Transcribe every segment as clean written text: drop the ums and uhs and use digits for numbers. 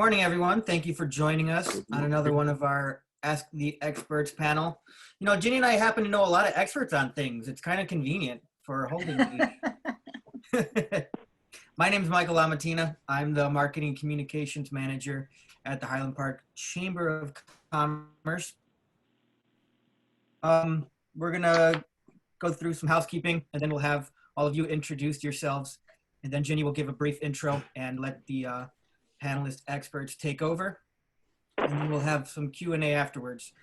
Morning, everyone. Thank you for joining us on another one of our Ask the Experts panel. You know, Ginny and I happen to know a lot of experts on things. It's kind of convenient for holding these. My name is Michael Lamatina. I'm the Marketing Communications Manager at the Highland Park Chamber of Commerce. We're going to go through some housekeeping, and then we'll have all of you introduce yourselves. And then Ginny will give a brief intro and let the panelist experts take over. And then we'll have some Q&A afterwards.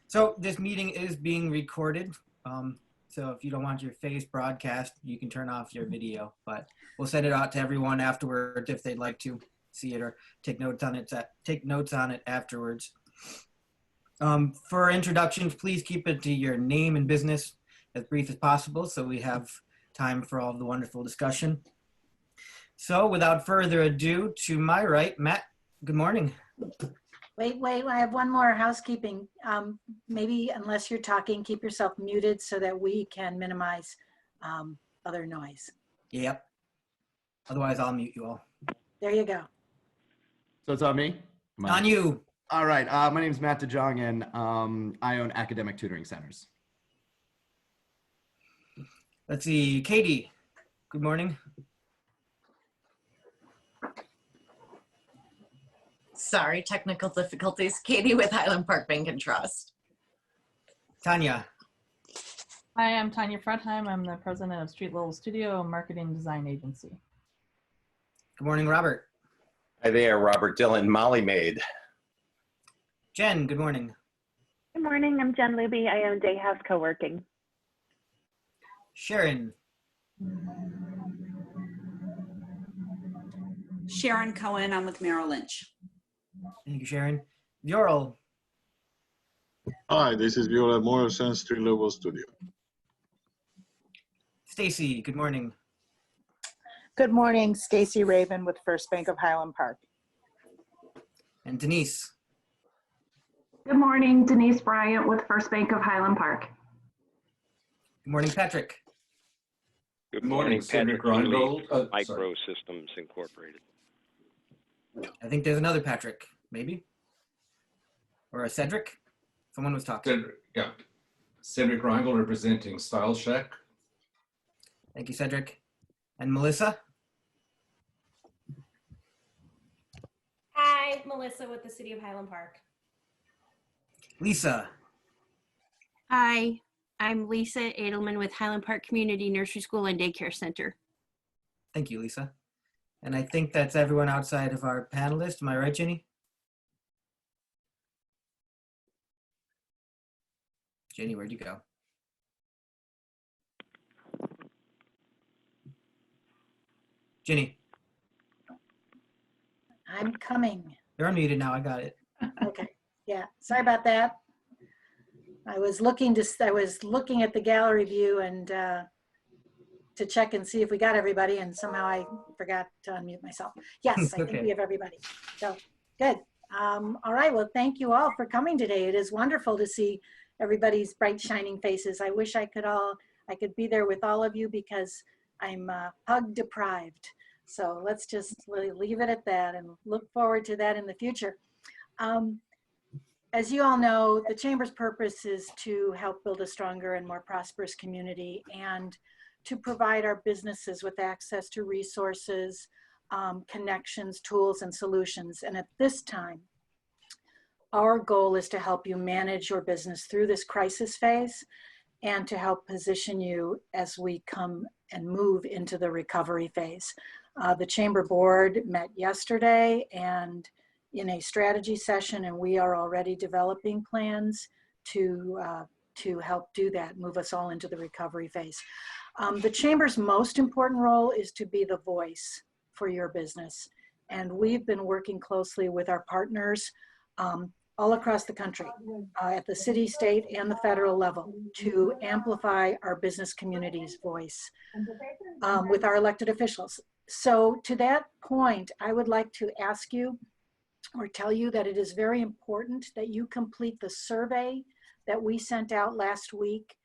So this meeting is being recorded. So if you don't want your face broadcast, you can turn off your video, but we'll send it out to everyone afterwards if they'd like to see it or take notes on it afterwards. For introductions, please keep it to your name and business as brief as possible so we have time for all of the wonderful discussion. So without further ado, to my right, Matt, good morning. Wait, I have one more housekeeping. Maybe unless you're talking, keep yourself muted so that we can minimize other noise. Yep. Otherwise, I'll mute you all. There you go. So it's on me? On you. All right. My name is Matt DeJong, and I own academic tutoring centers. Let's see. Katie, good morning. Sorry, technical difficulties. Katie with Highland Park Bank and Trust. Tanya. Hi, I'm Tanya Fredheim. I'm the president of Street Level Studio, a marketing design agency. Good morning, Robert. Hi there, Robert Dillon, Molly Maid. Jen, good morning. Good morning, I'm Jen Luby. I own Day House Co-working. Sharon. Sharon Cohen, I'm with Merrill Lynch. Thank you, Sharon. Viorel. Hi, this is Viola Morrison, Street Level Studio. Stacy, good morning. Good morning, Stacy Raven with First Bank of Highland Park. And Denise. Good morning, Denise Bryant with First Bank of Highland Park. Good morning, Patrick. Good morning, Cedric Reingold. Microsystems Incorporated. I think there's another Patrick, maybe? Or a Cedric? Someone was talking. Cedric, yeah. Cedric Reingold representing Style Shack. Thank you, Cedric. And Melissa? Hi, Melissa with the City of Highland Park. Lisa. Hi, I'm Lisa Adelmund with Highland Park Community Nursery School and Daycare Center. Thank you, Lisa. And I think that's everyone outside of our panelists. Am I right, Ginny? Ginny, where'd you go? Ginny. I'm coming. You're unmuted now. I got it. Okay. Yeah. Sorry about that. I was looking at the gallery view and to check and see if we got everybody, and somehow I forgot to unmute myself. Yes, I think we have everybody. So good. All right. Well, thank you all for coming today. It is wonderful to see everybody's bright, shining faces. I wish I could be there with all of you because I'm hug deprived. So let's just leave it at that and look forward to that in the future. As you all know, the Chamber's purpose is to help build a stronger and more prosperous community and to provide our businesses with access to resources, connections, tools, and solutions. And at this time, our goal is to help you manage your business through this crisis phase and to help position you as we come and move into the recovery phase. The Chamber Board met yesterday and in a strategy session, and we are already developing plans to help do that, move us all into the recovery phase. The Chamber's most important role is to be the voice for your business. And we've been working closely with our partners all across the country at the city, state, and the federal level to amplify our business community's voice with our elected officials. So to that point, I would like to ask you or tell you that it is very important that you complete the survey that we sent out last week.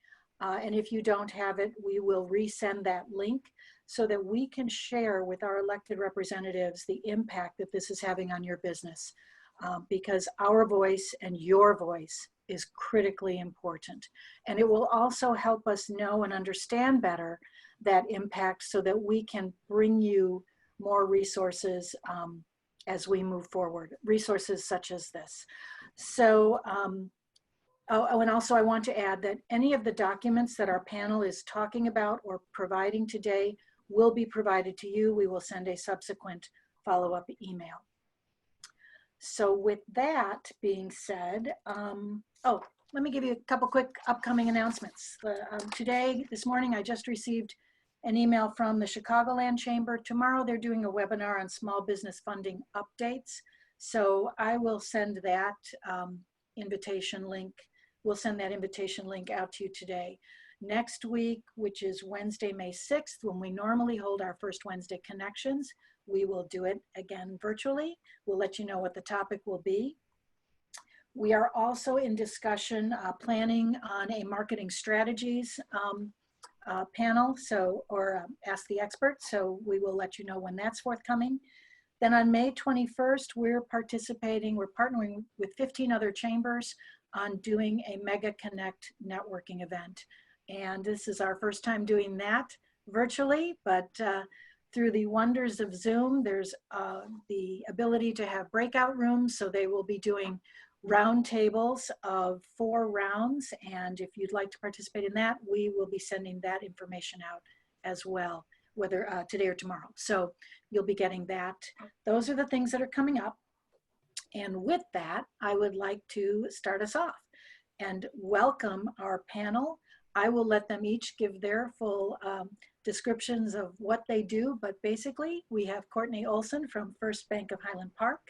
And if you don't have it, we will resend that link so that we can share with our elected representatives the impact that this is having on your business. Because our voice and your voice is critically important. And it will also help us know and understand better that impact so that we can bring you more resources as we move forward, resources such as this. So, oh, and also I want to add that any of the documents that our panel is talking about or providing today will be provided to you. We will send a subsequent follow-up email. So with that being said, oh, let me give you a couple quick upcoming announcements. This morning, I just received an email from the Chicagoland Chamber. Tomorrow, they're doing a webinar on small business funding updates. So I will send that invitation link. We'll send that invitation link out to you today. Next week, which is Wednesday, May 6th, when we normally hold our first Wednesday Connections, we will do it again virtually. We'll let you know what the topic will be. We are also in discussion, planning on a marketing strategies panel, or Ask the Expert. So we will let you know when that's forthcoming. Then on May 21st, we're partnering with 15 other chambers on doing a Mega Connect networking event. And this is our first time doing that virtually, but through the wonders of Zoom, there's the ability to have breakout rooms. So they will be doing round tables of 4 rounds. And if you'd like to participate in that, we will be sending that information out as well, whether today or tomorrow. So you'll be getting that. Those are the things that are coming up. And with that, I would like to start us off and welcome our panel. I will let them each give their full descriptions of what they do, but basically we have Courtney Olson from First Bank of Highland Park.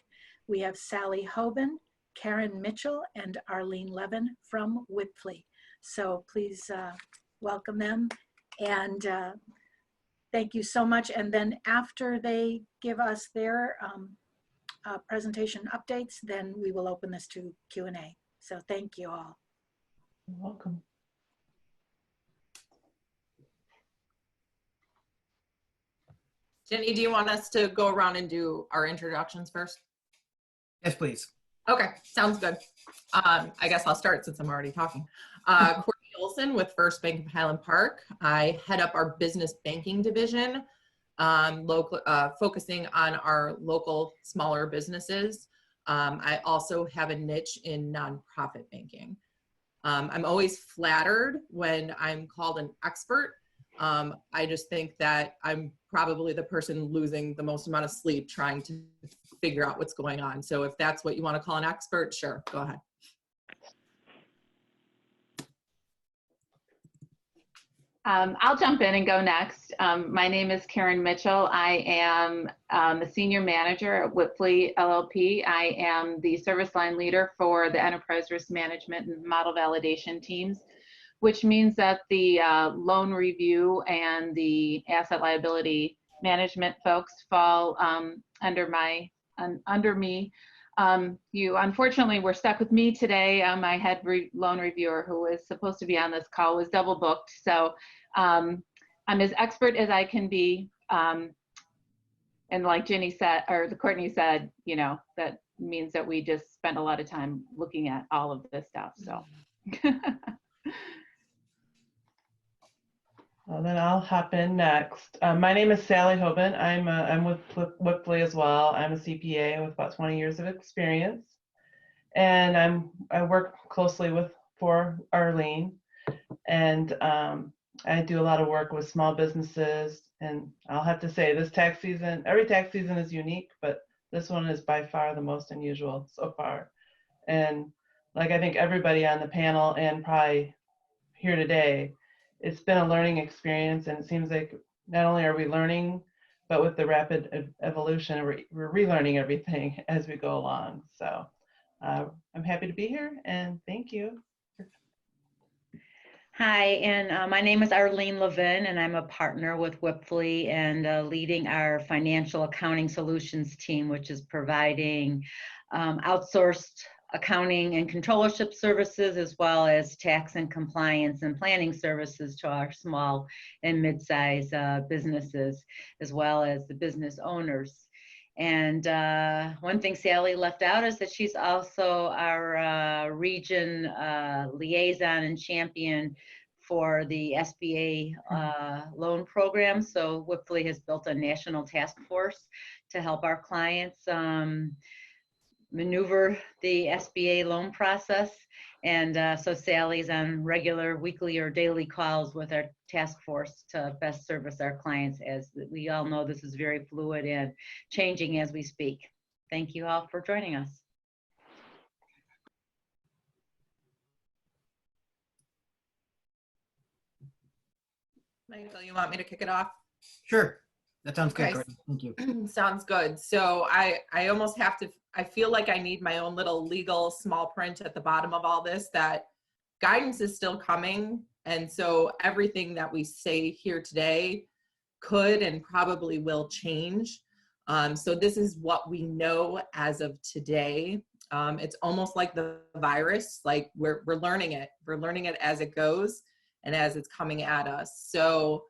We have Sally Hoban, Karen Mitchell, and Arlene Levin from Wipfli. So please welcome them, and thank you so much. And then after they give us their presentation updates, then we will open this to Q&A. So thank you all. You're welcome. Jenny, do you want us to go around and do our introductions first? Yes, please. Okay, sounds good. I guess I'll start since I'm already talking. Courtney Olson with First Bank of Highland Park. I head up our business banking division, focusing on our local smaller businesses. I also have a niche in nonprofit banking. I'm always flattered when I'm called an expert. I just think that I'm probably the person losing the most amount of sleep trying to figure out what's going on. So if that's what you want to call an expert, sure, go ahead. I'll jump in and go next. My name is Karen Mitchell. I am the senior manager at Wipfli LLP. I am the service line leader for the enterprise risk management and model validation teams, which means that the loan review and the asset liability management folks fall under me. You unfortunately were stuck with me today. My head loan reviewer, who was supposed to be on this call, was double booked. So I'm as expert as I can be. And like Jenny said, or Courtney said, you know, that means that we just spent a lot of time looking at all of this stuff. So. Well, then I'll hop in next. My name is Sally Hoban. I'm with Wipfli as well. I'm a CPA with about 20 years of experience, and I work closely for Arlene, and I do a lot of work with small businesses. And I'll have to say, this tax season, every tax season is unique, but this one is by far the most unusual so far. And like I think everybody on the panel and probably here today, it's been a learning experience, and it seems like not only are we learning, but with the rapid evolution, we're relearning everything as we go along. So I'm happy to be here, and thank you. Hi, and my name is Arlene Levin, and I'm a partner with Wipfli and leading our financial accounting solutions team, which is providing outsourced accounting and controllership services, as well as tax and compliance and planning services to our small and mid-sized businesses, as well as the business owners. And one thing Sally left out is that she's also our region liaison and champion for the SBA loan program. So Wipfli has built a national task force to help our clients maneuver the SBA loan process. And so Sally's on regular weekly or daily calls with our task force to best service our clients. As we all know, this is very fluid and changing as we speak. Thank you all for joining us. Michael, you want me to kick it off? Sure. That sounds good, Okay. Courtney. Thank you. Sounds good. So I almost have to, I feel like I need my own little legal small print at the bottom of all this, that guidance is still coming. And so everything that we say here today could and probably will change. So this is what we know as of today. It's almost like the virus, like we're learning it. We're learning it as it goes and as it's coming at us. So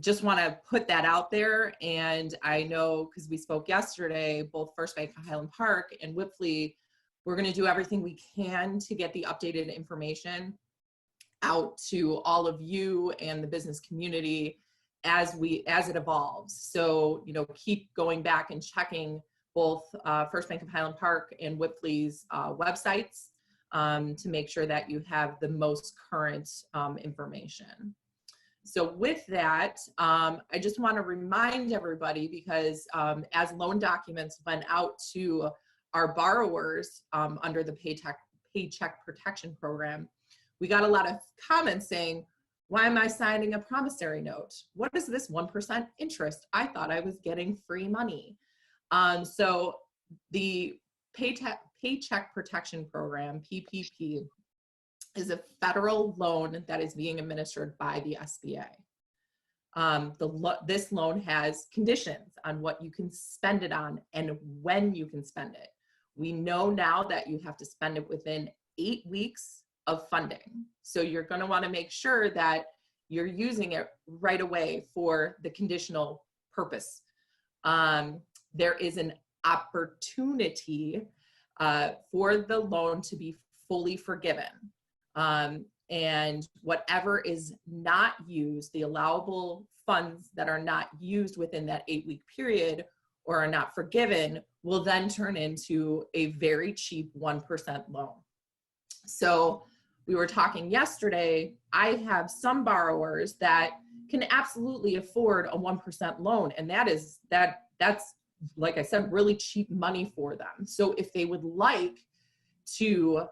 just want to put that out there. And I know, because we spoke yesterday, both First Bank of Highland Park and Wipfli, we're going to do everything we can to get the updated information out to all of you and the business community as it evolves. So, you know, keep going back and checking both First Bank of Highland Park and Wipfli's websites to make sure that you have the most current information. So with that, I just want to remind everybody, because as loan documents went out to our borrowers under the Paycheck Protection Program, we got a lot of comments saying, why am I signing a promissory note? What is this 1% interest? I thought I was getting free money. So the Paycheck Protection Program, PPP, is a federal loan that is being administered by the SBA. This loan has conditions on what you can spend it on and when you can spend it. We know now that you have to spend it within 8 weeks of funding. So you're going to want to make sure that you're using it right away for the conditional purpose. There is an opportunity for the loan to be fully forgiven. And whatever is not used, the allowable funds that are not used within that 8-week period or are not forgiven, will then turn into a very cheap 1% loan. So we were talking yesterday, I have some borrowers that can absolutely afford a 1% loan. And that's, like I said, really cheap money for them. So if they would like to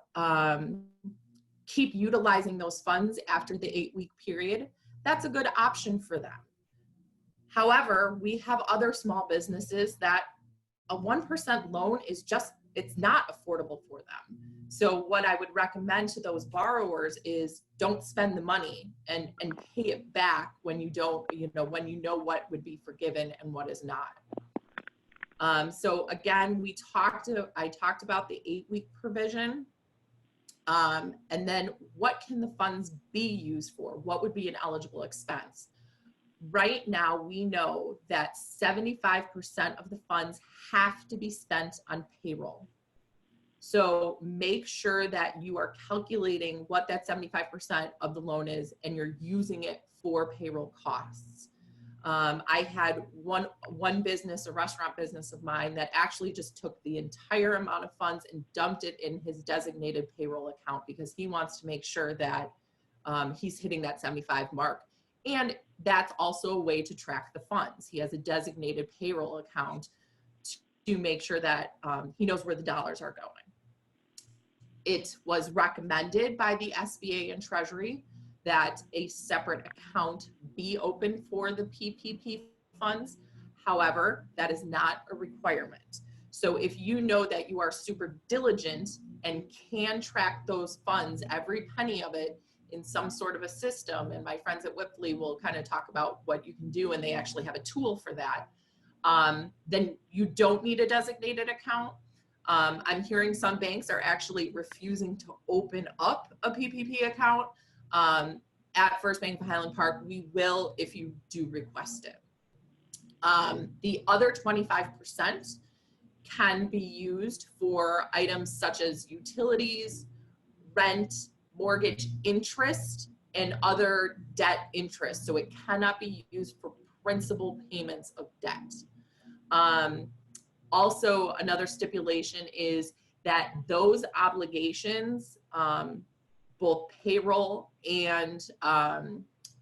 keep utilizing those funds after the 8-week period, that's a good option for them. However, we have other small businesses that a 1% loan is just, it's not affordable for them. So what I would recommend to those borrowers is don't spend the money and pay it back when you don't, when you know what would be forgiven and what is not. So again, I talked about the 8-week provision. And then what can the funds be used for? What would be an eligible expense? Right now, we know that 75% of the funds have to be spent on payroll. So make sure that you are calculating what that 75% of the loan is and you're using it for payroll costs. I had one business, a restaurant business of mine, that actually just took the entire amount of funds and dumped it in his designated payroll account because he wants to make sure that he's hitting that 75 mark. And that's also a way to track the funds. He has a designated payroll account to make sure that he knows where the dollars are going. It was recommended by the SBA and Treasury that a separate account be open for the PPP funds. However, that is not a requirement. So if you know that you are super diligent and can track those funds, every penny of it, in some sort of a system, and my friends at Wipfli will kind of talk about what you can do, and they actually have a tool for that, then you don't need a designated account. I'm hearing some banks are actually refusing to open up a PPP account. At First Bank of Highland Park, we will if you do request it. The other 25% can be used for items such as utilities, rent, mortgage interest, and other debt interest. So it cannot be used for principal payments of debt. Also, another stipulation is that those obligations, both payroll and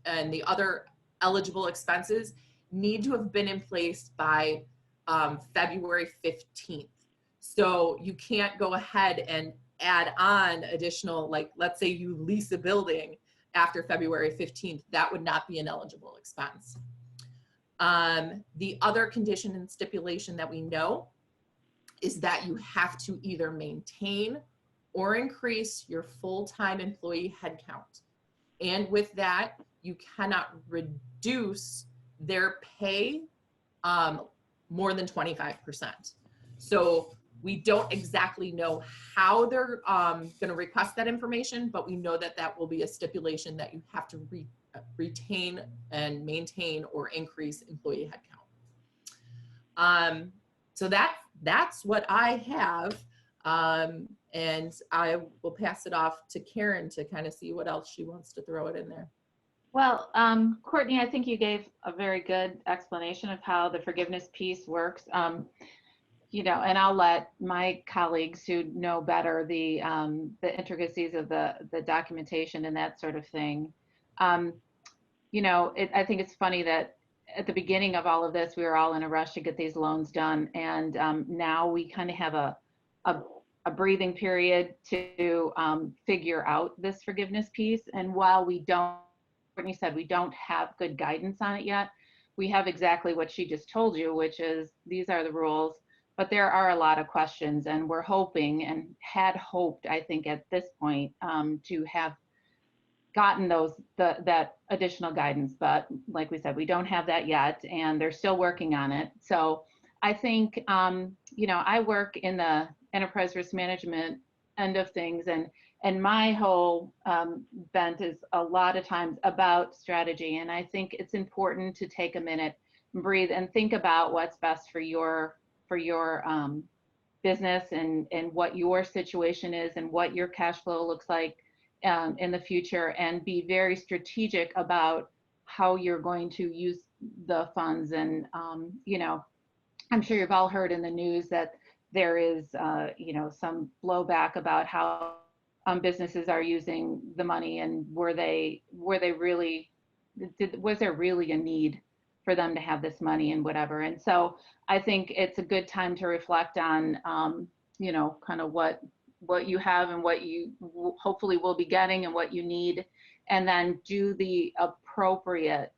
the other eligible expenses, need to have been in place by February 15th. So you can't go ahead and add on additional, like, let's say you lease a building after February 15th, that would not be an eligible expense. The other condition and stipulation that we know is that you have to either maintain or increase your full-time employee headcount. And with that, you cannot reduce their pay more than 25%. So we don't exactly know how they're going to request that information, but we know that that will be a stipulation that you have to retain and maintain or increase employee headcount. So that's what I have. And I will pass it off to Karen to kind of see what else she wants to throw it in there. Well, Courtney, I think you gave a very good explanation of how the forgiveness piece works. You know, and I'll let my colleagues who know better the intricacies of the documentation and that sort of thing. You know, I think it's funny that at the beginning of all of this, we were all in a rush to get these loans done, and now we kind of have a breathing period to figure out this forgiveness piece. And while we don't, Courtney said, we don't have good guidance on it yet, we have exactly what she just told you, which is these are the rules. But there are a lot of questions, and we're hoping and had hoped, I think, at this point to have gotten that additional guidance. But like we said, we don't have that yet, and they're still working on it. So I think, you know, I work in the enterprise risk management end of things, and my whole bent is a lot of times about strategy. And I think it's important to take a minute and breathe and think about what's best for your business and what your situation is and what your cash flow looks like in the future, and be very strategic about how you're going to use the funds. And you know, I'm sure you've all heard in the news that there is you know, some blowback about how businesses are using the money, and was there really a need for them to have this money and whatever. And so I think it's a good time to reflect on, you know, kind of what you have and what you hopefully will be getting and what you need, and then do the appropriate,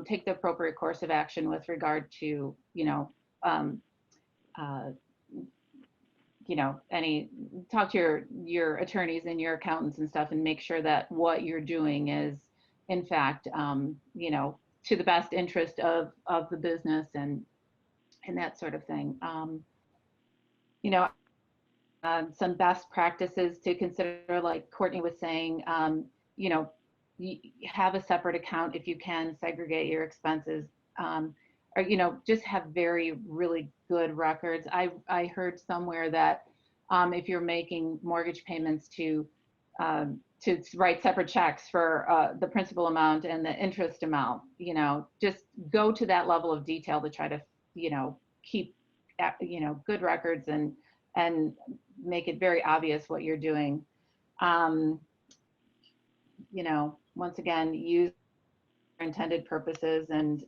take the appropriate course of action with regard to, you know, talk to your attorneys and your accountants and stuff, and make sure that what you're doing is, in fact, you know, to the best interest of the business and that sort of thing. You know, some best practices to consider, like Courtney was saying, you know, have a separate account if you can, segregate your expenses, or, you know, just have really good records. I heard somewhere that if you're making mortgage payments to write separate checks for the principal amount and the interest amount, you know, just go to that level of detail to try to, you know, keep, you know, good records and make it very obvious what you're doing. You know, once again, use intended purposes, and,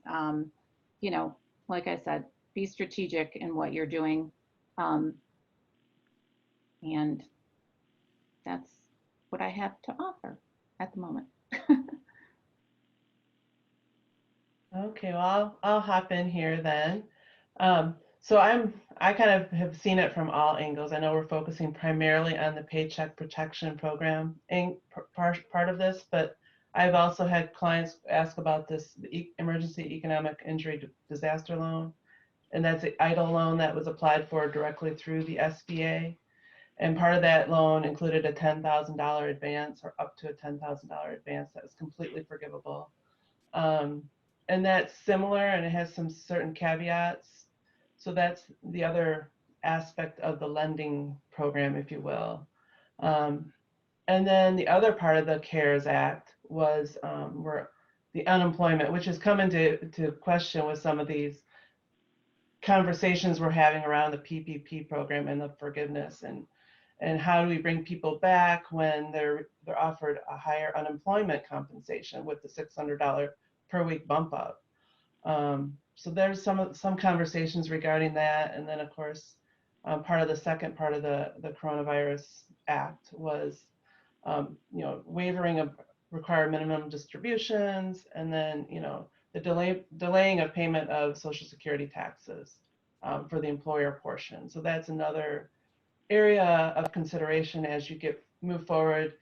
you know, like I said, be strategic in what you're doing. And that's what I have to offer at the moment. Okay, well, I'll hop in here then. So I kind of have seen it from all angles. I know we're focusing primarily on the Paycheck Protection Program part of this, but I've also had clients ask about this emergency economic injury disaster loan, and that's the EIDL loan that was applied for directly through the SBA. And part of that loan included a $10,000 advance, or up to a $10,000 advance that was completely forgivable. And that's similar, and it has some certain caveats. So that's the other aspect of the lending program, if you will. And then the other part of the CARES Act was where the unemployment, which has come into question with some of these conversations we're having around the PPP program and the forgiveness, and how do we bring people back when they're offered a higher unemployment compensation with the $600 per week bump up. So there's some conversations regarding that. And then of course, part of the second part of the Coronavirus Act was, waiving of required minimum distributions, and then, the delaying of payment of Social Security taxes for the employer portion. So that's another area of consideration as you move forward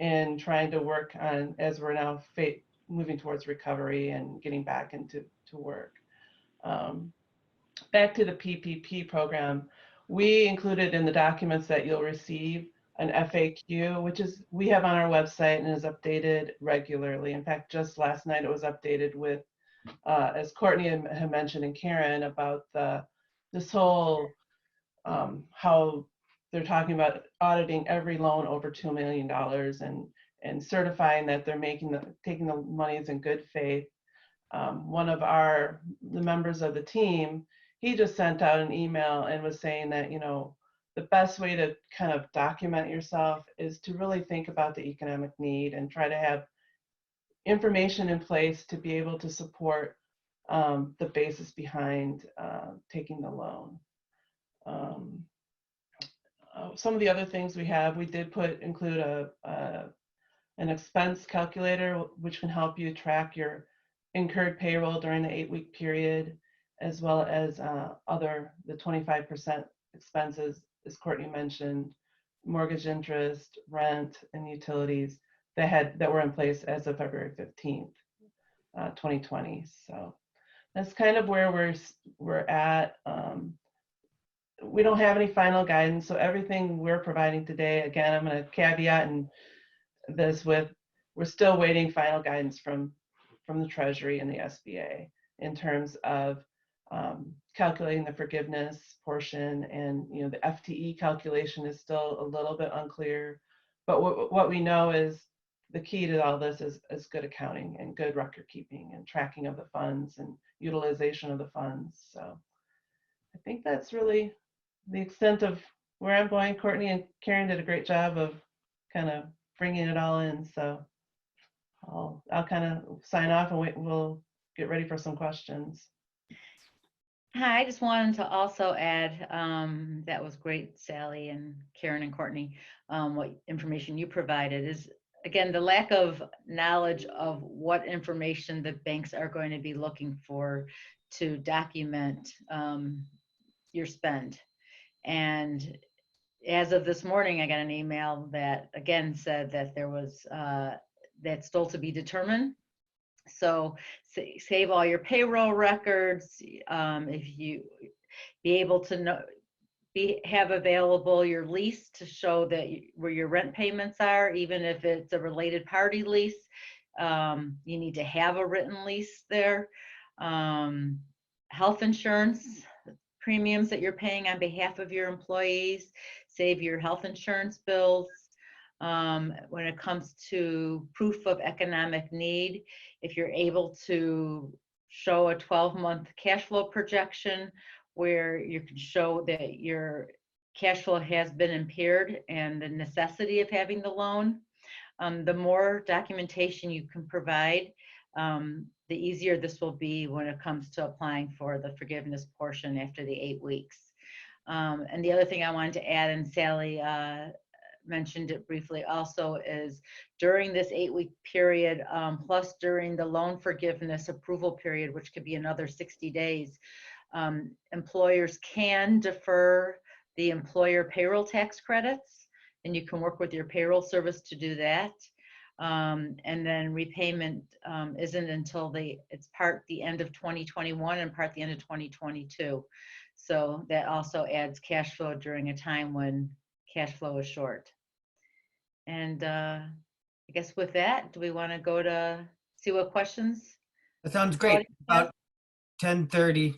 in trying to work on, as we're now moving towards recovery and getting back into work. Back to the PPP program, we included in the documents that you'll receive an FAQ, which we have on our website and is updated regularly. In fact, just last night it was updated with, as Courtney had mentioned, and Karen, about this whole how they're talking about auditing every loan over $2 million and certifying that they're taking the monies in good faith. One of the members of the team, he just sent out an email and was saying that, the best way to kind of document yourself is to really think about the economic need and try to have information in place to be able to support the basis behind taking the loan. Some of the other things we did include an expense calculator, which can help you track your incurred payroll during the 8-week period, as well as the 25% expenses, as Courtney mentioned, mortgage interest, rent, and utilities that were in place as of February 15th, 2020. So that's kind of where we're at. We don't have any final guidance, so everything we're providing today, again, I'm going to caveat this with, we're still waiting final guidance from the Treasury and the SBA in terms of calculating the forgiveness portion, and the FTE calculation is still a little bit unclear. But what we know is the key to all this is good accounting and good record keeping and tracking of the funds and utilization of the funds. So I think that's really the extent of where I'm going. Courtney and Karen did a great job of kind of bringing it all in. So I'll kind of sign off and we'll get ready for some questions. Hi, I just wanted to also add, that was great, Sally and Karen and Courtney, what information you provided is, again, the lack of knowledge of what information the banks are going to be looking for to document your spend. And as of this morning, I got an email that again said that there was, that's still to be determined. So save all your payroll records. If you be able to have available your lease to show that where your rent payments are, even if it's a related party lease, you need to have a written lease there. Health insurance premiums that you're paying on behalf of your employees, save your health insurance bills. When it comes to proof of economic need, if you're able to show a 12-month cash flow projection where you can show that your cash flow has been impaired and the necessity of having the loan, the more documentation you can provide, the easier this will be when it comes to applying for the forgiveness portion after the 8 weeks. And the other thing I wanted to add, and Sally mentioned it briefly also, is during this 8-week period, plus during the loan forgiveness approval period, which could be another 60 days, employers can defer the employer payroll tax credits, and you can work with your payroll service to do that. And then repayment isn't until it's part the end of 2021 and part the end of 2022. So that also adds cash flow during a time when cash flow is short. And I guess with that, do we want to go to see what questions? That sounds great. About 10:30,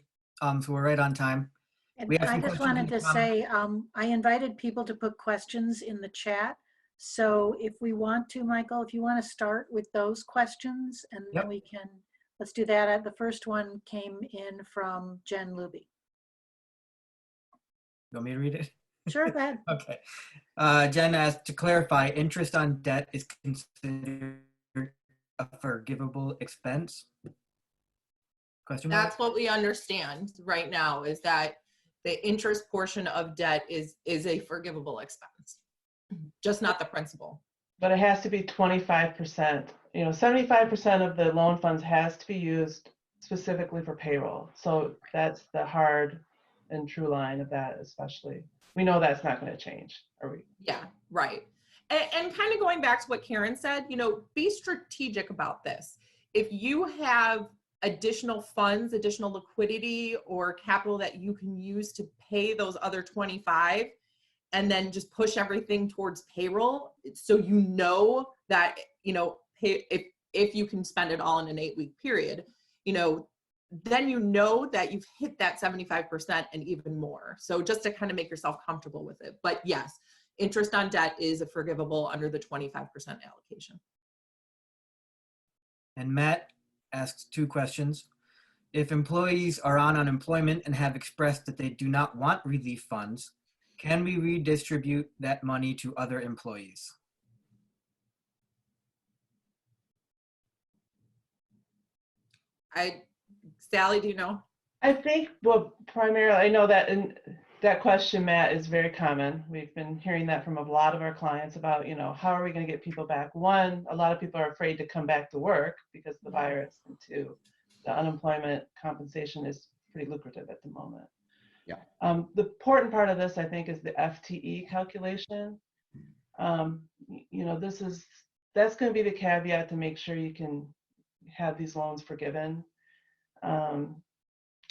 so we're right on time. And We have I some just questions in wanted the to comments. say, I invited people to put questions in the chat. So if we want to, Michael, if you want to start with those questions, and then we can, let's do that. The first one came in from Jen Luby. You want me to read it? Sure, go ahead. Okay. Jen asked, to clarify, interest on debt is considered a forgivable expense? Question mark? That's what we understand right now, is that the interest portion of debt is a forgivable expense, just not the principal. But it has to be 25%. 75% of the loan funds has to be used specifically for payroll. So that's the hard and true line of that, especially. We know that's not going to change, are we? Yeah, right. And kind of going back to what Karen said, be strategic about this. If you have additional funds, additional liquidity or capital that you can use to pay those other 25, and then just push everything towards payroll, so that if you can spend it all in an 8-week period, then that you've hit that 75% and even more. So just to kind of make yourself comfortable with it. But yes, interest on debt is a forgivable under the 25% allocation. And Matt asks 2 questions. If employees are on unemployment and have expressed that they do not want relief funds, can we redistribute that money to other employees? Sally, do you know? I think, well, primarily, I know that that question, Matt, is very common. We've been hearing that from a lot of our clients about, how are we going to get people back? One, a lot of people are afraid to come back to work because of the virus, and 2, the unemployment compensation is pretty lucrative at the moment. Yeah. The important part of this, I think, is the FTE calculation. That's going to be the caveat to make sure you can have these loans forgiven.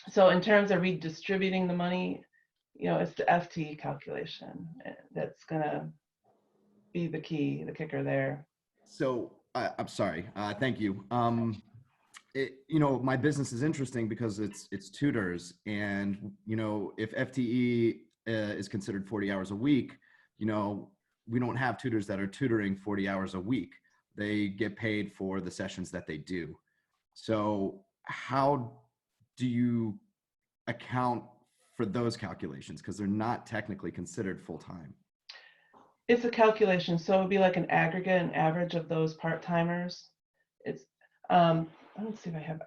So in terms of redistributing the money, it's the FTE calculation that's going to be the kicker there. So I'm sorry. Thank you. My business is interesting because it's tutors, and if FTE is considered 40 hours a week, we don't have tutors that are tutoring 40 hours a week. They get paid for the sessions that they do. So how do you account for those calculations? Because they're not technically considered full-time. It's a calculation, so it would be like an aggregate, an average of those part-timers. It's let's see if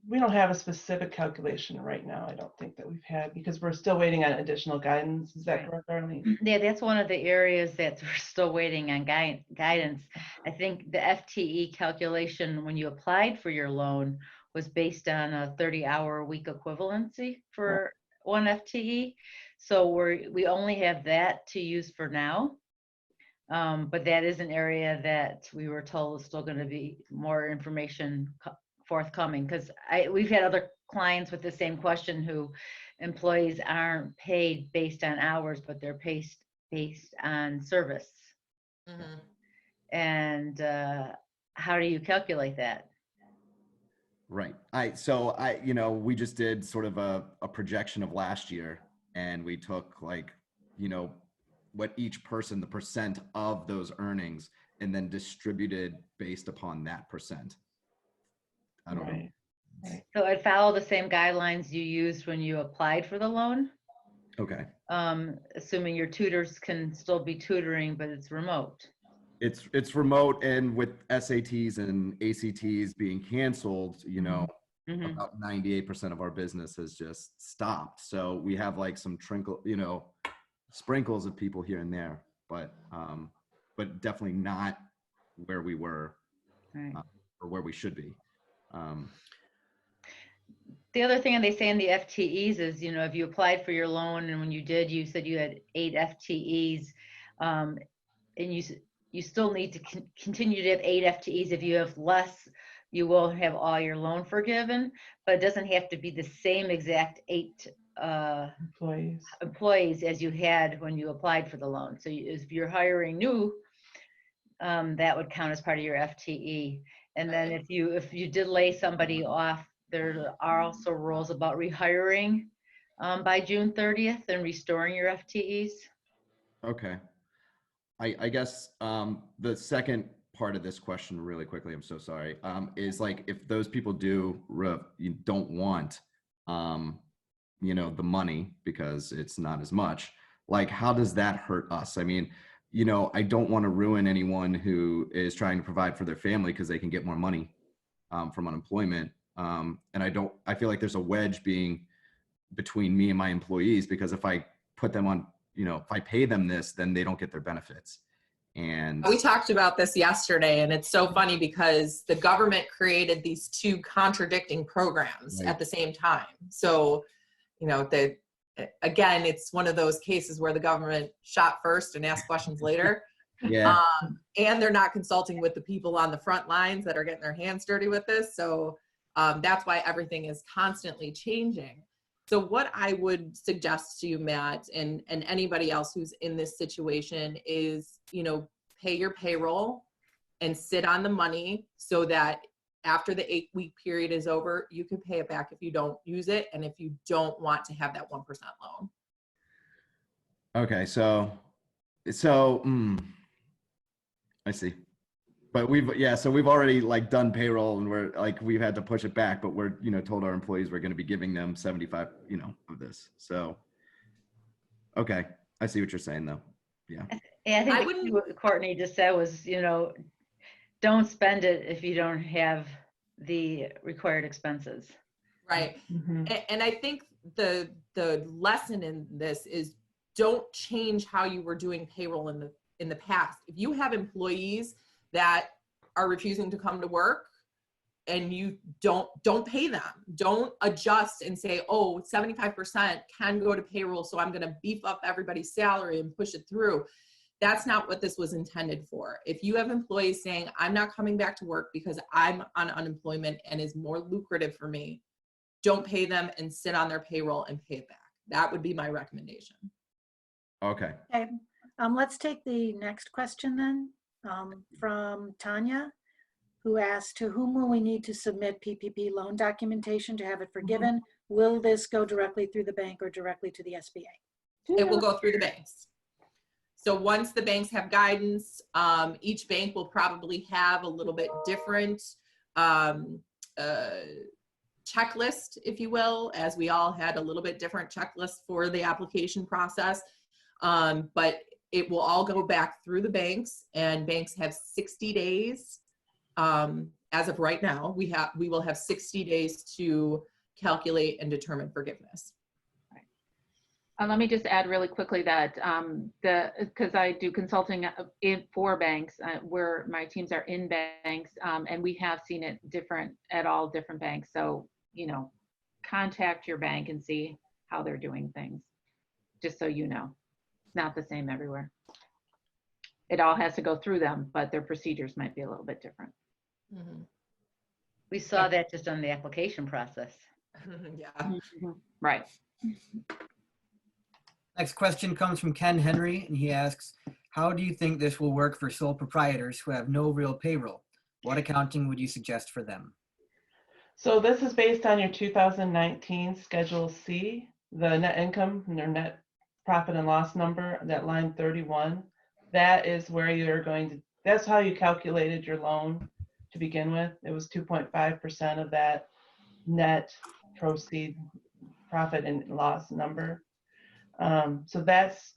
we don't have a specific calculation right now. I don't think that we've had, because we're still waiting on additional guidance. Is that correct, Arlene? Yeah, that's one of the areas that we're still waiting on guidance. I think the FTE calculation when you applied for your loan was based on a 30-hour-a-week equivalency for one FTE. So we only have that to use for now. But that is an area that we were told is still going to be more information forthcoming, because we've had other clients with the same question who employees aren't paid based on hours, but they're paid based on service. Mm-hmm. And how do you calculate that? Right. We just did sort of a projection of last year, and we took what each person, the percent of those earnings, and then distributed based upon that percent. I don't know. Right. So it followed the same guidelines you used when you applied for the loan? Okay. Assuming your tutors can still be tutoring, but it's remote. It's remote, and with SATs and ACTs being canceled, Mm-hmm. about 98% of our business has just stopped. So we have some sprinkles of people here and there, but definitely not where we were, right. Or where we should be. The other thing they say in the FTEs is, if you applied for your loan and when you did, you said you had 8 FTEs, and you still need to continue to have 8 FTEs. If you have less, you will have all your loan forgiven, but it doesn't have to be the same exact 8 employees as you had when you applied for the loan. So if you're hiring new, that would count as part of your FTE. And then if you did lay somebody off, there are also rules about rehiring by June 30th and restoring your FTEs. Okay. I guess the second part of this question really quickly, I'm so sorry, is like if those people don't want, the money because it's not as much, like how does that hurt us? I mean, I don't want to ruin anyone who is trying to provide for their family because they can get more money from unemployment. And I feel like there's a wedge being between me and my employees, because if I put them on, if I pay them this, then they don't get their benefits. And we talked about this yesterday, and it's so funny because the government created these 2 contradicting programs at the same time. So, again, it's one of those cases where the government shot first and asked questions later. Yeah. And they're not consulting with the people on the front lines that are getting their hands dirty with this. So that's why everything is constantly changing. So what I would suggest to you, Matt, and anybody else who's in this situation is, pay your payroll and sit on the money so that after the 8-week period is over, you can pay it back if you don't use it and if you don't want to have that 1% loan. Okay, so I see. But we've already like done payroll, and we're like, we've had to push it back, but we're, told our employees we're going to be giving them 75, of this. So, okay. I see what you're saying though. Yeah. And I think what Courtney just said was, don't spend it if you don't have the required expenses. Right. Mm-hmm. And I think the lesson in this is don't change how you were doing payroll in the past. If you have employees that are refusing to come to work and you don't pay them, don't adjust and say, oh, 75% can go to payroll, so I'm going to beef up everybody's salary and push it through. That's not what this was intended for. If you have employees saying, I'm not coming back to work because I'm on unemployment and is more lucrative for me, don't pay them and sit on their payroll and pay it back. That would be my recommendation. Okay. Okay. Let's take the next question then from Tanya, who asked, to whom will we need to submit PPP loan documentation to have it forgiven? Will this go directly through the bank or directly to the SBA? It will go through the banks. So once the banks have guidance, each bank will probably have a little bit different checklist, if you will, as we all had a little bit different checklist for the application process. But it will all go back through the banks, and banks have 60 days. As of right now, we will have 60 days to calculate and determine forgiveness. Let me just add really quickly that because I do consulting for banks where my teams are in banks, and we have seen it different at all different banks. So, contact your bank and see how they're doing things, just so you know. It's not the same everywhere. It all has to go through them, but their procedures might be a little bit different. Mm-hmm. We saw that just on the application process. Yeah. Mm-hmm. Right. Next question comes from Ken Henry, and he asks, how do you think this will work for sole proprietors who have no real payroll? What accounting would you suggest for them? So this is based on your 2019 Schedule C, the net income and their net profit and loss number, that line 31. That is where you're going to, that's how you calculated your loan to begin with. It was 2.5% of that net proceed profit and loss number. So that's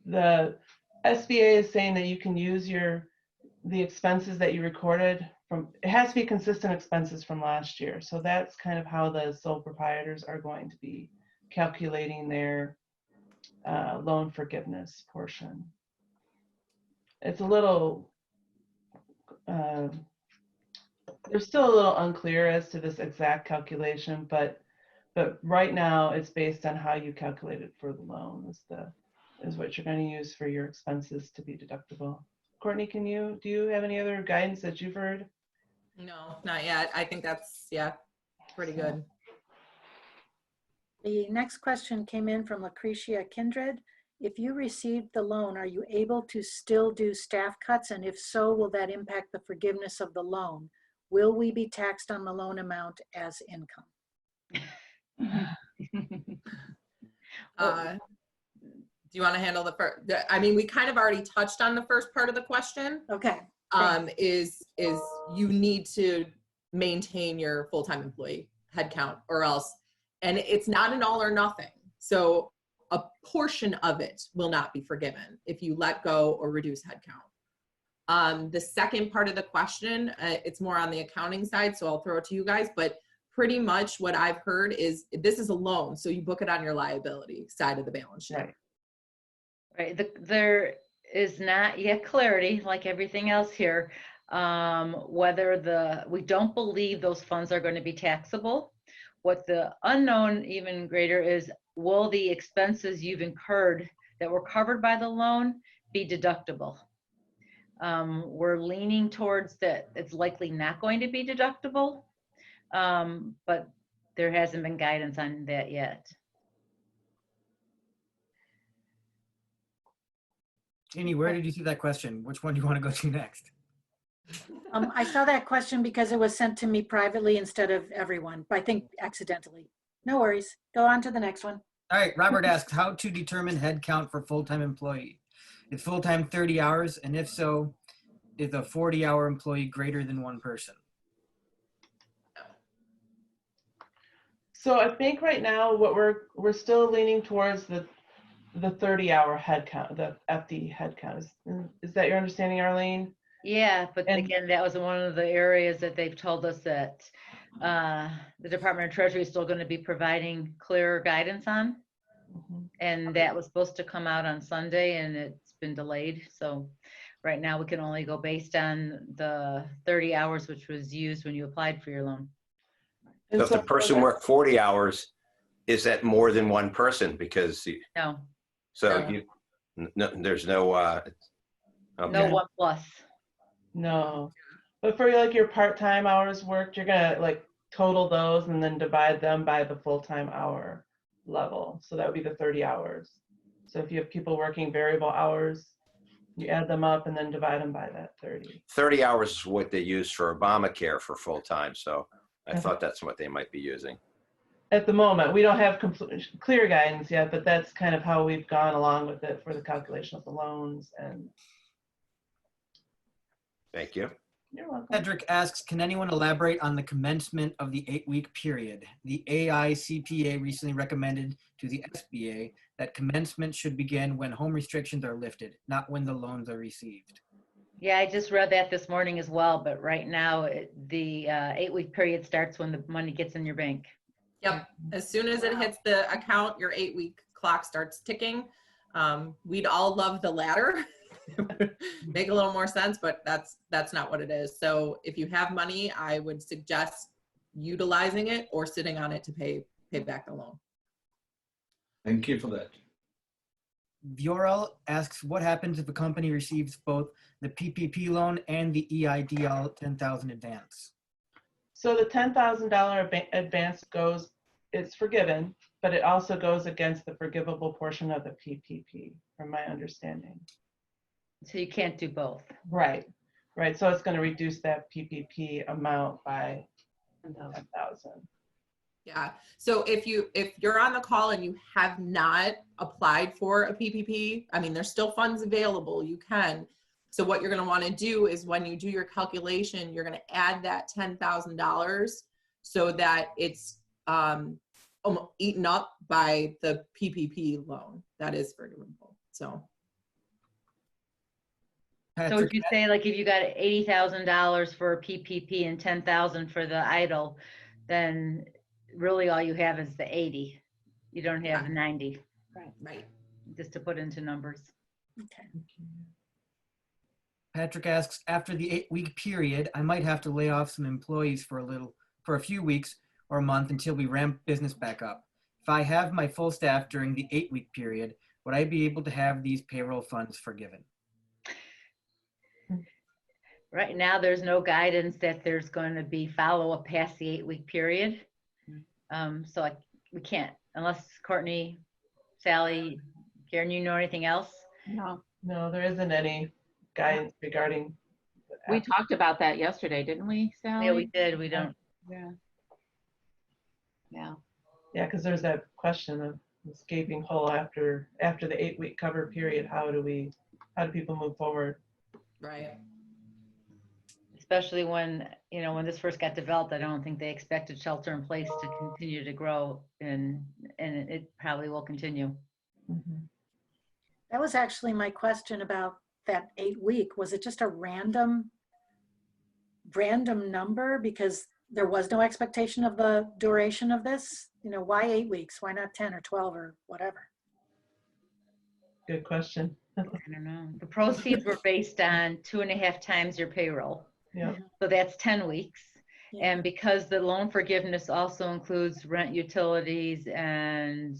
the SBA is saying that you can use the expenses that you recorded from, it has to be consistent expenses from last year. So that's kind of how the sole proprietors are going to be calculating their loan forgiveness portion. It's a little, they're still a little unclear as to this exact calculation, but right now it's based on how you calculated for the loan is what you're going to use for your expenses to be deductible. Courtney, do you have any other guidance that you've heard? No, not yet. I think that's, yeah, pretty good. The next question came in from Lucretia Kindred. If you received the loan, are you able to still do staff cuts? And if so, will that impact the forgiveness of the loan? Will we be taxed on the loan amount as income? Do you want to handle the first? I mean, we kind of already touched on the first part of the question. Okay. Is you need to maintain your full-time employee headcount or else, and it's not an all or nothing. So a portion of it will not be forgiven if you let go or reduce headcount. The second part of the question, it's more on the accounting side, so I'll throw it to you guys, but pretty much what I've heard is this is a loan, so you book it on your liability side of the balance sheet. Right. There is not yet clarity, like everything else here, whether we don't believe those funds are going to be taxable. What the unknown even greater is, will the expenses you've incurred that were covered by the loan be deductible? We're leaning towards that it's likely not going to be deductible, but there hasn't been guidance on that yet. Jeannie, where did you see that question? Which one do you want to go to next? I saw that question because it was sent to me privately instead of everyone, but I think accidentally. No worries. Go on to the next one. All right, Robert asks how to determine head count for full-time employee. Is full-time 30 hours? And if so, is a 40-hour employee greater than one person? So I think right now what we're still leaning towards the 30-hour head count, the FD head count. Is that your understanding, Arlene? Yeah, but again, that was one of the areas that they've told us that the Department of Treasury is still going to be providing clearer guidance on. And that was supposed to come out on Sunday and it's been delayed. So right now we can only go based on the 30 hours, which was used when you applied for your loan. So if the person worked 40 hours, is that more than one person? Because no. So there's no okay. No 1+. No, but for like your part-time hours worked, you're gonna like total those and then divide them by the full-time hour level. So that would be the 30 hours. So if you have people working variable hours, you add them up and then divide them by that 30. 30 hours is what they use for Obamacare for full-time. So I thought that's what they might be using. At the moment, we don't have clear guidance yet, but that's kind of how we've gone along with it for the calculation of the loans. And thank you. You're welcome. Cedric asks, can anyone elaborate on the commencement of the 8-week period? The AICPA recently recommended to the SBA that commencement should begin when home restrictions are lifted, not when the loans are received. Yeah, I just read that this morning as well, but right now the 8-week period starts when the money gets in your bank. Yep. As soon as it hits the account, your 8-week clock starts ticking. We'd all love the latter. Make a little more sense, but that's not what it is. So if you have money, I would suggest utilizing it or sitting on it to pay back the loan. Thank you for that. Vioral asks, what happens if a company receives both the PPP loan and the EIDL 10,000 advance? So the $10,000 advance it's forgiven, but it also goes against the forgivable portion of the PPP, from my understanding. So you can't do both. Right. So it's going to reduce that PPP amount by 10,000. Yeah. So if you're on the call and you have not applied for a PPP, I mean, there's still funds available. You can. So what you're going to want to do is when you do your calculation, you're going to add that $10,000 so that it's eaten up by the PPP loan that is forgivable. So would you say, like, if you got $80,000 for a PPP and $10,000 for the EIDL, then really all you have is the 80. You don't have 90. Right. Just to put into numbers. Okay. Patrick asks, after the 8-week period, I might have to lay off some employees for a few weeks or a month until we ramp business back up. If I have my full staff during the 8-week period, would I be able to have these payroll funds forgiven? Right now, there's no guidance that there's going to be follow-up past the 8-week period. So we can't, unless Courtney, Sally, Karen, you know anything else? No. No, there isn't any guidance regarding. We talked about that yesterday, didn't we, Sally? Yeah, we did. We don't. Yeah. Yeah. Yeah, because there's that question of escaping whole after the 8-week cover period. How do people move forward? Right. Especially when, when this first got developed, I don't think they expected shelter in place to continue to grow, and it probably will continue. That was actually my question about that 8-week. Was it just a random number because there was no expectation of the duration of this? Why 8 weeks? Why not 10 or 12 or whatever? Good question. I don't know. The proceeds were based on 2.5 times your payroll. Yeah. So that's 10 weeks. Yeah. And because the loan forgiveness also includes rent, utilities, and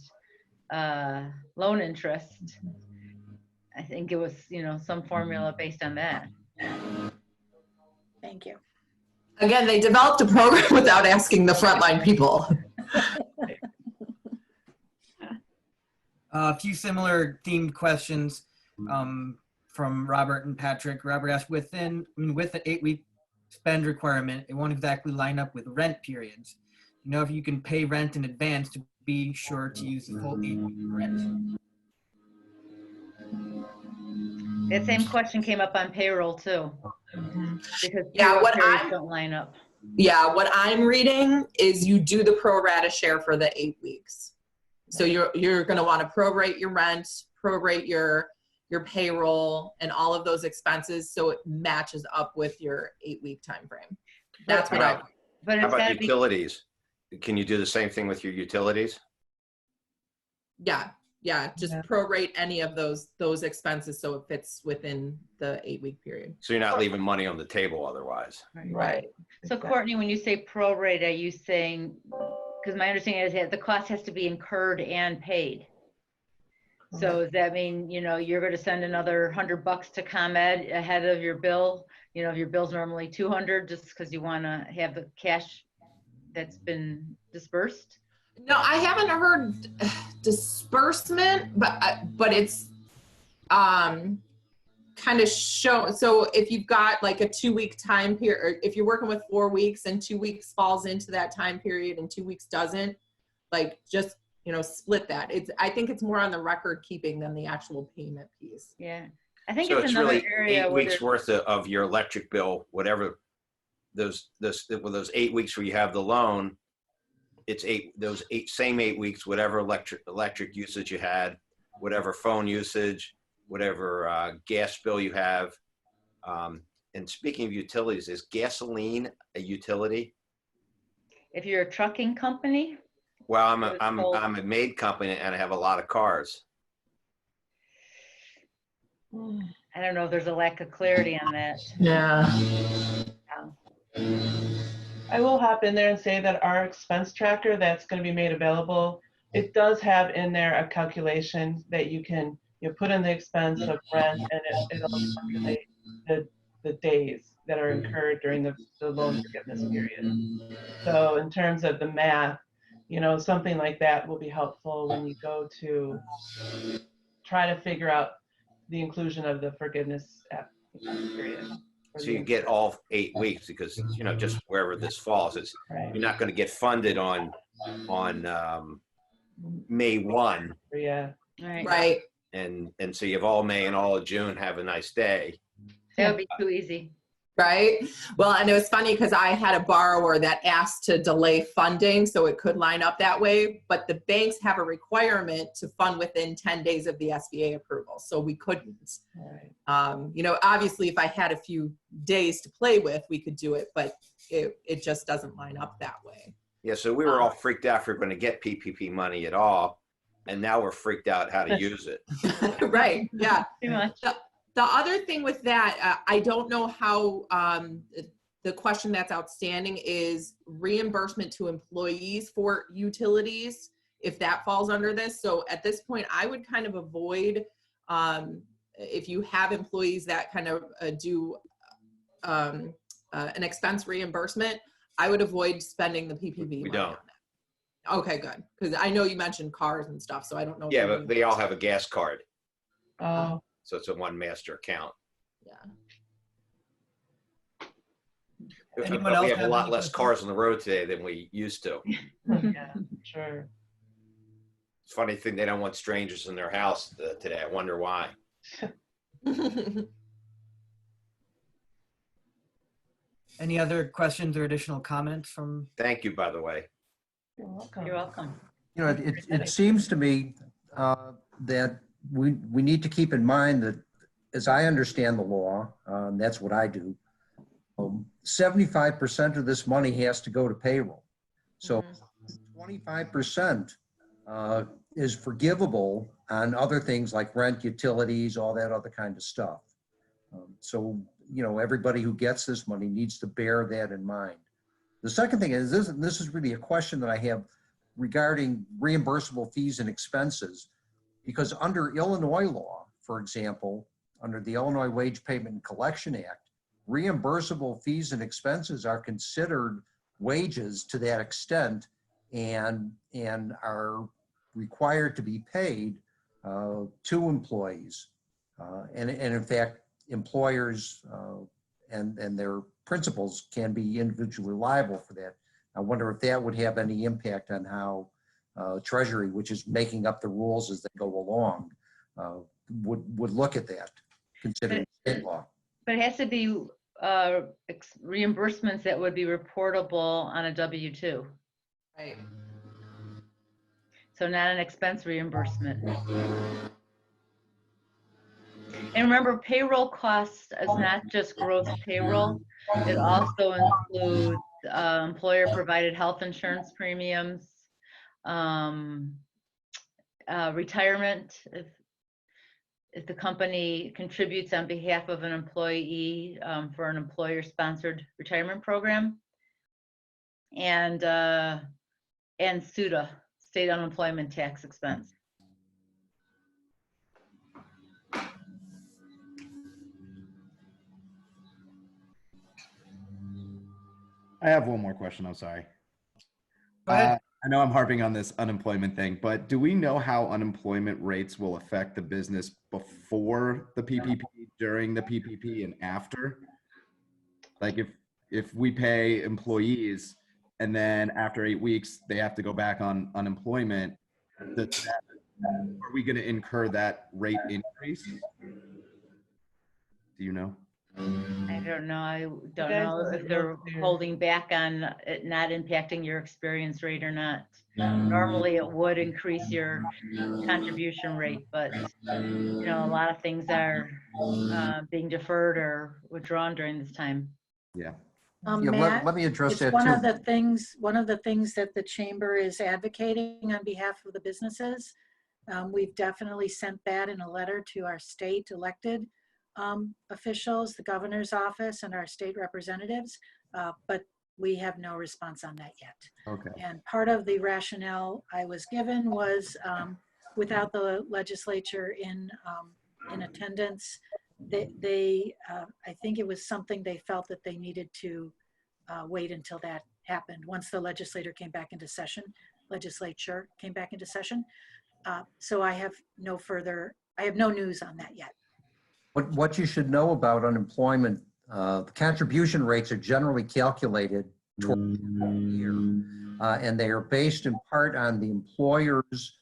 loan interest, I think it was, some formula based on that. Thank you. Again, they developed a program without asking the frontline people. A few similar themed questions from Robert and Patrick. Robert asked, with the 8-week spend requirement, it won't exactly line up with rent periods. If you can pay rent in advance to be sure to use the full 8-week rent. That same question came up on payroll too. Because what don't line up. Yeah, what I'm reading is you do the pro rata share for the 8 weeks. So you're going to want to prorate your rent, prorate your payroll, and all of those expenses so it matches up with your 8-week time frame. That's what I. But how about utilities? Can you do the same thing with your utilities? Yeah, just prorate any of those expenses so it fits within the 8-week period. So you're not leaving money on the table otherwise. Right. So Courtney, when you say prorate, are you saying, because my understanding is that the cost has to be incurred and paid. So does that mean, you're going to send another $100 to ComEd ahead of your bill? If your bill's normally $200, just because you want to have the cash that's been dispersed? No, I haven't heard disbursement, but it's kind of show. So if you've got like a 2-week time period, or if you're working with 4 weeks and 2 weeks falls into that time period and 2 weeks doesn't, like just split that. I think it's more on the record keeping than the actual payment piece. Yeah, I think so it's another really area 8 weeks worth of your electric bill, whatever those 8 weeks where you have the loan. It's those same 8 weeks, whatever electric usage you had, whatever phone usage, whatever gas bill you have. And speaking of utilities, is gasoline a utility? If you're a trucking company? Well, I'm a maid company and I have a lot of cars. I don't know if there's a lack of clarity on that. Yeah. I will hop in there and say that our expense tracker that's going to be made available, it does have in there a calculation that you can put in the expense of rent, and it'll calculate the days that are incurred during the loan forgiveness period. So in terms of the math, something like that will be helpful when you go to try to figure out the inclusion of the forgiveness period. So you get all 8 weeks because, just wherever this falls, you're not going to get funded on May 1. Yeah. Right. And so you have all May and all of June. Have a nice day. That would be too easy. Right. Well, and it was funny because I had a borrower that asked to delay funding so it could line up that way, but the banks have a requirement to fund within 10 days of the SBA approval. So we couldn't. Right. Obviously if I had a few days to play with, we could do it, but it just doesn't line up that way. Yeah. So we were all freaked out if we're going to get PPP money at all. And now we're freaked out how to use it. Right. Yeah. Pretty much. The other thing with that, I don't know how the question that's outstanding is reimbursement to employees for utilities, if that falls under this. So at this point, I would kind of avoid, if you have employees that kind of do an expense reimbursement, I would avoid spending the PPP We money don't. on it. Okay, good. Because I know you mentioned cars and stuff, so I don't know. if Yeah, you but they all have a gas card. Oh, So it's a one master account. Yeah. Anyone But else we have a have lot any less questions? cars on the road today than we used to. yeah, sure. It's a funny thing, they don't want strangers in their house today. I wonder why. Any other questions or additional comments from? Thank you, by the way. You're welcome. You're welcome. You know, it seems to me that we need to keep in mind that, as I understand the law, that's what I do, 75% of this money has to go to payroll. So 25% is forgivable on other things like rent, utilities, all that other kind of stuff. So, you know, everybody who gets this money needs to bear that in mind. The second thing is, this is really a question that I have regarding reimbursable fees and expenses, because under Illinois law, for example, under the Illinois Wage Payment and Collection Act, reimbursable fees and expenses are considered wages to that extent and are required to be paid to employees. And in fact, employers and their principals can be individually liable for that. I wonder if that would have any impact on how Treasury, which is making up the rules as they go along, would look at that, considering state law. But it has to be reimbursements that would be reportable on a W-2. Right. So not an expense reimbursement. And remember, payroll costs is not just gross payroll. It also includes employer-provided health insurance premiums, retirement, if the company contributes on behalf of an employee for an employer-sponsored retirement program, and SUTA, state unemployment tax expense. I have one more question. I'm sorry. Go ahead. I know I'm harping on this unemployment thing, but do we know how unemployment rates will affect the business before the PPP, during the PPP, and after? Like if we pay employees and then after 8 weeks they have to go back on unemployment, are we going to incur that rate increase? Do you know? I don't know. I don't know if they're holding back on it not impacting your experience rate or not. Normally it would increase your contribution rate, but you know, a lot of things are being deferred or withdrawn during this time. Yeah. Matt, let me address it's that one too. of the things that the chamber is advocating on behalf of the businesses. We've definitely sent that in a letter to our state elected officials, the governor's office, and our state representatives, but we have no response on that yet. Okay. And part of the rationale I was given was without the legislature in attendance, they I think it was something they felt that they needed to wait until that happened. Once the legislature came back into session, so I have no news on that yet. What you should know about unemployment, the contribution rates are generally calculated toward the year, and they are based in part on the employer's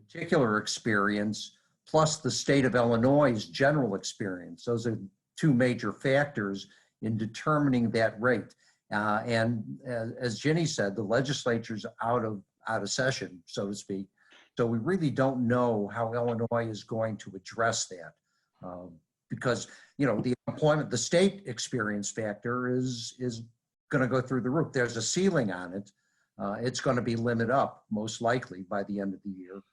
particular experience, plus the state of Illinois' general experience. Those are two major factors in determining that rate. And as Ginny said, the legislature's out of session, so to speak. So we really don't know how Illinois is going to address that. Because, you know, the employment, the state experience factor is going to go through the roof. There's a ceiling on it. It's going to be limited up most likely by the end of the year.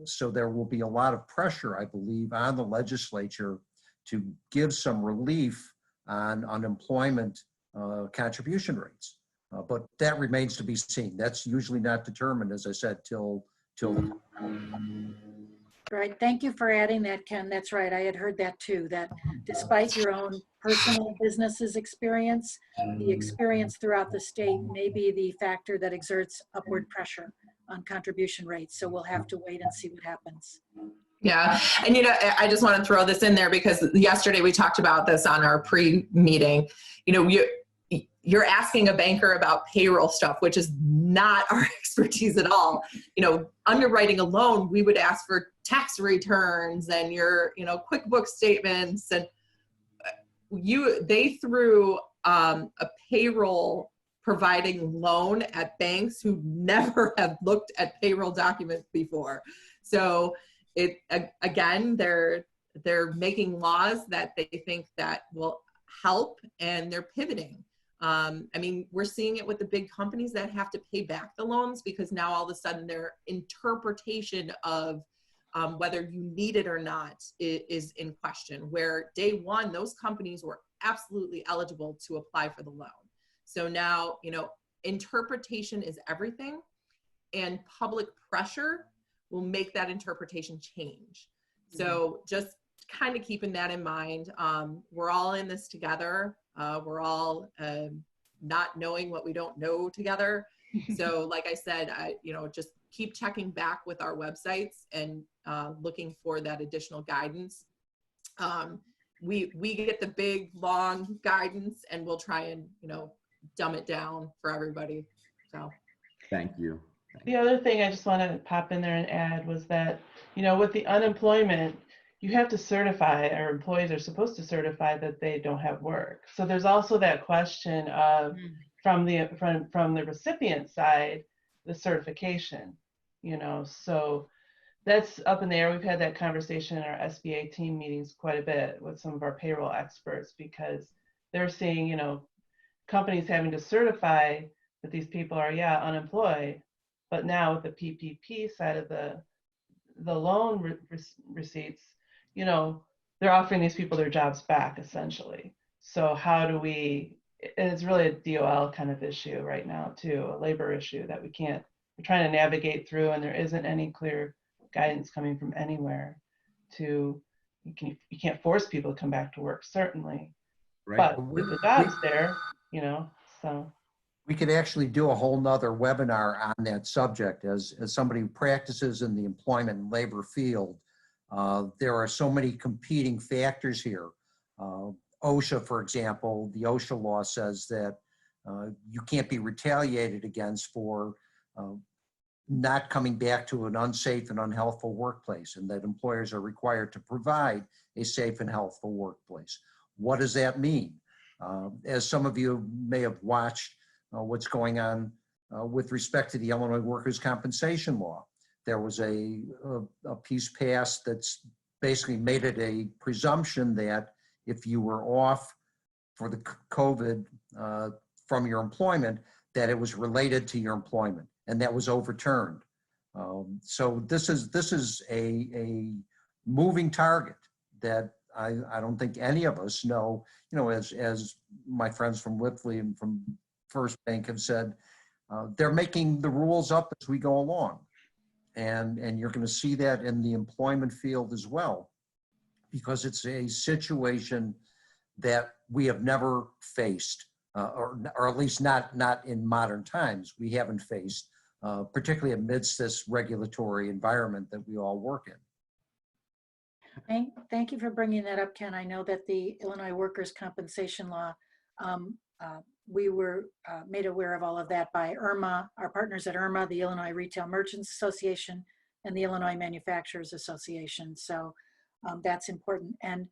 So there will be a lot of pressure, I believe, on the legislature to give some relief on unemployment contribution rates. But that remains to be seen. That's usually not determined, as I said, till. Right. Thank you for adding that, Ken. That's right. I had heard that too, that despite your own personal business's experience, the experience throughout the state may be the factor that exerts upward pressure on contribution rates. So we'll have to wait and see what happens. Yeah. And, I just want to throw this in there because yesterday we talked about this on our pre-meeting. You're asking a banker about payroll stuff, which is not our expertise at all. Underwriting a loan, we would ask for tax returns and your, QuickBooks statements. And they threw a payroll providing loan at banks who never have looked at payroll documents before. So again, they're making laws that they think that will help, and they're pivoting. We're seeing it with the big companies that have to pay back the loans because now all of a sudden their interpretation of whether you need it or not is in question, where day one, those companies were absolutely eligible to apply for the loan. So now, interpretation is everything, and public pressure will make that interpretation change. So just kind of keeping that in mind. We're all in this together. We're all not knowing what we don't know together. So like I said, just keep checking back with our websites and looking for that additional guidance. We get the big, long guidance, and we'll try and, dumb it down for everybody. So Thank you. The other thing I just want to pop in there and add was that, with the unemployment, you have to certify, or employees are supposed to certify that they don't have work. So there's also that question of from the recipient side, the certification, so that's up in the air. We've had that conversation in our SBA team meetings quite a bit with some of our payroll experts, because they're seeing, companies having to certify that these people are, unemployed, but now with the PPP side of the loan receipts, they're offering these people their jobs back essentially. So how do we, and it's really a DOL kind of issue right now too, a labor issue that we're trying to navigate through, and there isn't any clear guidance coming from anywhere you can't force people to come back to work, certainly. Right. But if the job's there, so. We could actually do a whole nother webinar on that subject. As somebody who practices in the employment and labor field, there are so many competing factors here. OSHA, for example, the OSHA law says that you can't be retaliated against for not coming back to an unsafe and unhealthful workplace, and that employers are required to provide a safe and healthful workplace. What does that mean? As some of you may have watched what's going on with respect to the Illinois Workers' Compensation Law. There was a piece passed that's basically made it a presumption that if you were off for the COVID from your employment, that it was related to your employment, and that was overturned. So this is a moving target that I don't think any of us know. As my friends from Wipfli and from First Bank have said, they're making the rules up as we go along. And you're going to see that in the employment field as well, because it's a situation that we have never faced, or at least not in modern times. We haven't faced, particularly amidst this regulatory environment that we all work in. Thank you for bringing that up, Ken. I know that the Illinois Workers' Compensation Law, we were made aware of all of that by IRMA, our partners at IRMA, the Illinois Retail Merchants Association, and the Illinois Manufacturers Association. So that's important. And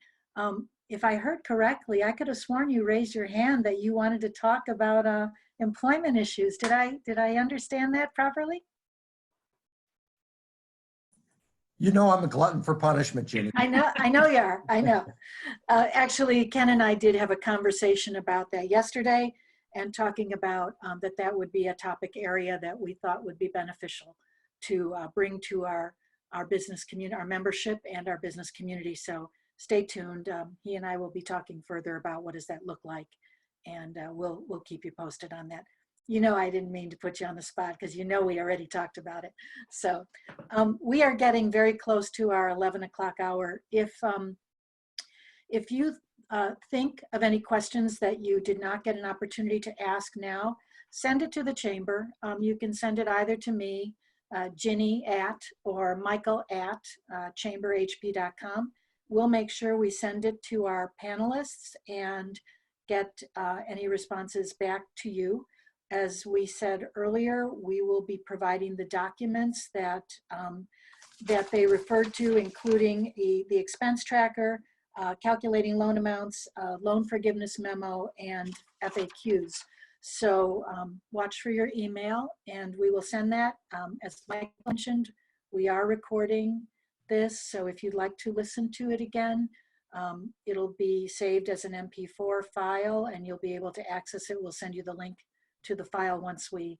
if I heard correctly, I could have sworn you raised your hand that you wanted to talk about employment issues. Did I understand that properly? I'm a glutton for punishment, Ginny. I know you are. I know. Actually, Ken and I did have a conversation about that yesterday, and talking about that would be a topic area that we thought would be beneficial to bring to our business community, our membership and our business community. So stay tuned. He and I will be talking further about what does that look like, and we'll keep you posted on that. You know, I didn't mean to put you on the spot because you know we already talked about it. So we are getting very close to our 11 o'clock hour. If you think of any questions that you did not get an opportunity to ask now, send it to the chamber. You can send it either to me, Ginny at, or Michael at chamberhp.com. We'll make sure we send it to our panelists and get any responses back to you. As we said earlier, we will be providing the documents that that they referred to, including the expense tracker, calculating loan amounts, loan forgiveness memo, and FAQs. So watch for your email, and we will send that. As Mike mentioned, we are recording this, so if you'd like to listen to it again, it'll be saved as an MP4 file, and you'll be able to access it. We'll send you the link to the file once we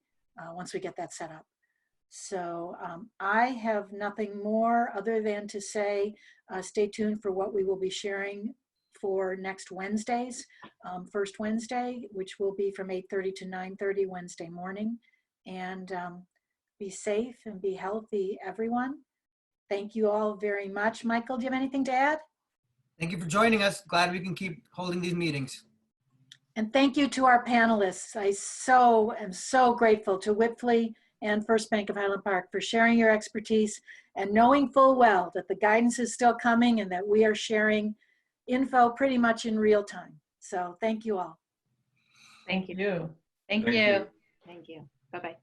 get that set up. So I have nothing more other than to say stay tuned for what we will be sharing for next Wednesdays. First Wednesday, which will be from 8:30 to 9:30 Wednesday morning. And be safe and be healthy, everyone. Thank you all very much. Michael, do you have anything to add? Thank you for joining us. Glad we can keep holding these meetings. And thank you to our panelists. I am so grateful to Wipfli and First Bank of Highland Park for sharing your expertise and knowing full well that the guidance is still coming and that we are sharing info pretty much in real time. So thank you all. Thank you. Thank you. Thank you. Bye-bye.